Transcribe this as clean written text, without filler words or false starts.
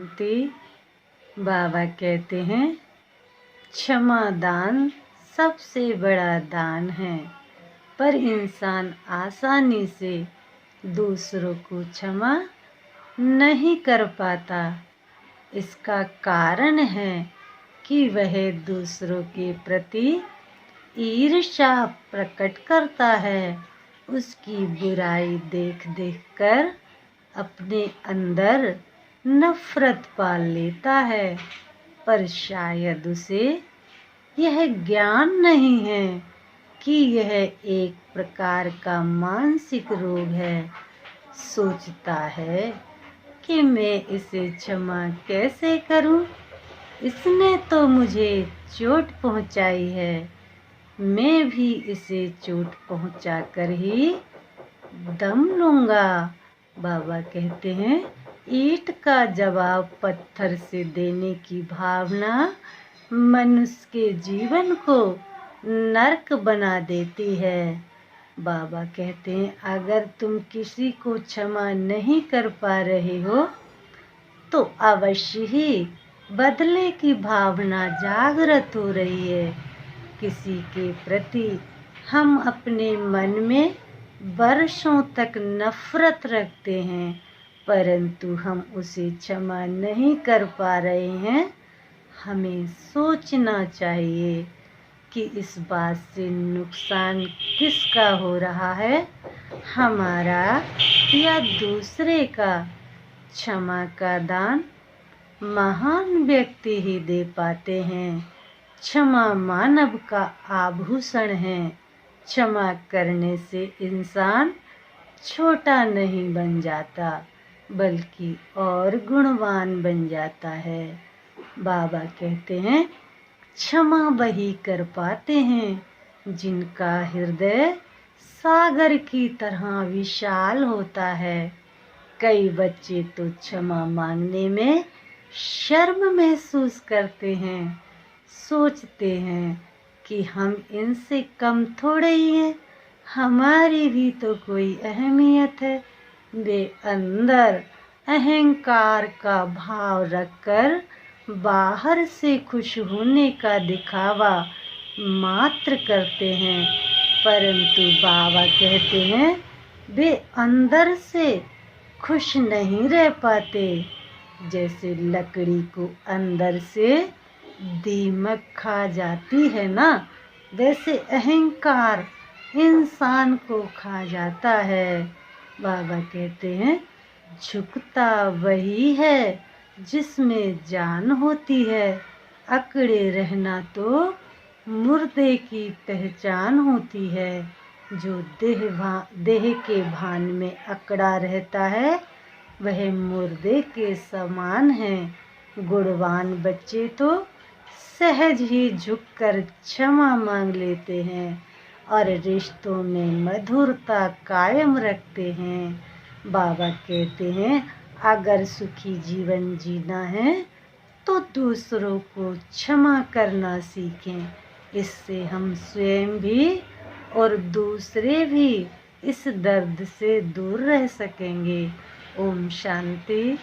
शांति। बाबा कहते हैं क्षमा दान सबसे बड़ा दान है, पर इंसान आसानी से दूसरों को क्षमा नहीं कर पाता। इसका कारण है कि वह दूसरों के प्रति ईर्ष्या प्रकट करता है, उसकी बुराई देख देख कर अपने अंदर नफरत पाल लेता है। पर शायद उसे यह ज्ञान नहीं है कि यह एक प्रकार का मानसिक रोग है। सोचता है कि मैं इसे क्षमा कैसे करूं? इसने तो मुझे चोट पहुंचाई है, मैं भी इसे चोट पहुंचा कर ही दम लूंगा। बाबा कहते हैं ईंट का जवाब पत्थर से देने की भावना मनुष्य के जीवन को नरक बना देती है। बाबा कहते हैं अगर तुम किसी को क्षमा नहीं कर पा रहे हो तो अवश्य ही बदले की भावना जागृत हो रही है। किसी के प्रति हम अपने मन में वर्षों तक नफरत रखते हैं, परंतु हम उसे क्षमा नहीं कर पा रहे हैं। हमें सोचना चाहिए कि इस बात से नुकसान किसका हो रहा है, हमारा या दूसरे का। क्षमा का दान महान व्यक्ति ही दे पाते हैं। क्षमा मानव का आभूषण है। क्षमा करने से इंसान छोटा नहीं बन जाता, बल्कि और गुणवान बन जाता है। बाबा कहते हैं क्षमा वही कर पाते हैं जिनका हृदय सागर की तरह विशाल होता है। कई बच्चे तो क्षमा मांगने में शर्म महसूस करते हैं, सोचते हैं कि हम इनसे कम थोड़े ही हैं, हमारी भी तो कोई अहमियत है। वे अंदर अहंकार का भाव रखकर बाहर से खुश होने का दिखावा मात्र करते हैं, परंतु बाबा कहते हैं वे अंदर से खुश नहीं रह पाते। जैसे लकड़ी को अंदर से दीमक खा जाती है ना, वैसे अहंकार इंसान को खा जाता है। बाबा कहते हैं झुकता वही है जिसमें जान होती है, अकड़े रहना तो मुर्दे की पहचान होती है। जो देह के भान में अकड़ा रहता है वह मुर्दे के समान है। गुणवान बच्चे तो सहज ही झुककर क्षमा मांग लेते हैं और रिश्तों में मधुरता कायम रखते हैं। बाबा कहते हैं अगर सुखी जीवन जीना है तो दूसरों को क्षमा करना सीखें। इससे हम स्वयं भी और दूसरे भी इस दर्द से दूर रह सकेंगे। ओम शांति।